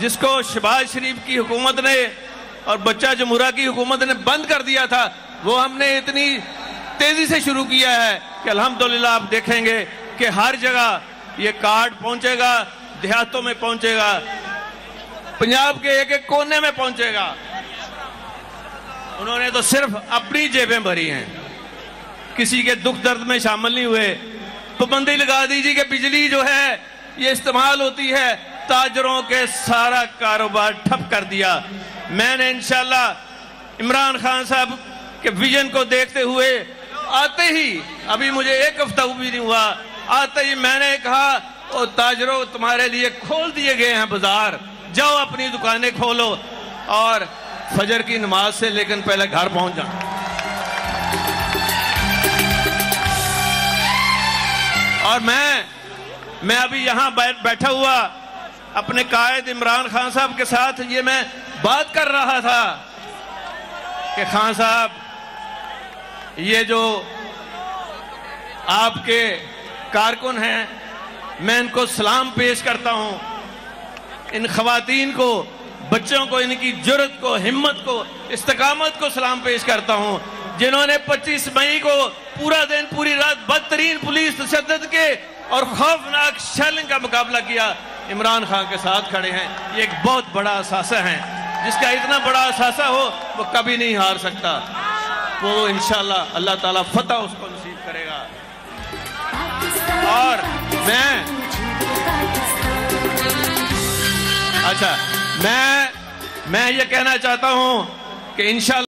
जिसको शहबाज शरीफ की हुकूमत ने और बच्चा जमुरा की हुकूमत ने बंद कर दिया था, वो हमने इतनी तेजी से शुरू किया है कि अल्हम्दुलिल्लाह आप देखेंगे कि हर जगह ये कार्ड पहुंचेगा, देहातों में पहुंचेगा, पंजाब के एक एक कोने में पहुंचेगा। उन्होंने तो सिर्फ अपनी जेबें भरी हैं, किसी के दुख दर्द में शामिल नहीं हुए। पाबंदी लगा दीजिए कि बिजली जो है ये इस्तेमाल होती है, ताजरों के सारा कारोबार ठप कर दिया। मैंने इंशाल्लाह इमरान खान साहब के विजन को देखते हुए आते ही, अभी मुझे एक हफ्ता भी नहीं हुआ, आते ही मैंने कहा ओ ताजरों, तुम्हारे लिए खोल दिए गए हैं बाजार, जाओ अपनी दुकानें खोलो और फजर की नमाज से लेकिन पहले घर पहुंच जाओ। और मैं अभी यहां बैठा हुआ अपने कायद इमरान खान साहब के साथ ये मैं बात कर रहा था कि खान साहब, ये जो आपके कारकुन हैं, मैं इनको सलाम पेश करता हूं। इन खवातीन को, बच्चों को, इनकी जुर्रत को, हिम्मत को, इस्तकामत को सलाम पेश करता हूं, जिन्होंने 25 मई को पूरा दिन पूरी रात बदतरीन पुलिस तशद्दुद के और खौफनाक शेलिंग का मुकाबला किया। इमरान खान के साथ खड़े हैं। ये एक बहुत बड़ा असासा है, जिसका इतना बड़ा असासा हो वो कभी नहीं हार सकता। वो इंशाल्लाह अल्लाह ताला फतह उसको नसीब करेगा। और मैं ये कहना चाहता हूं कि इंशाल्लाह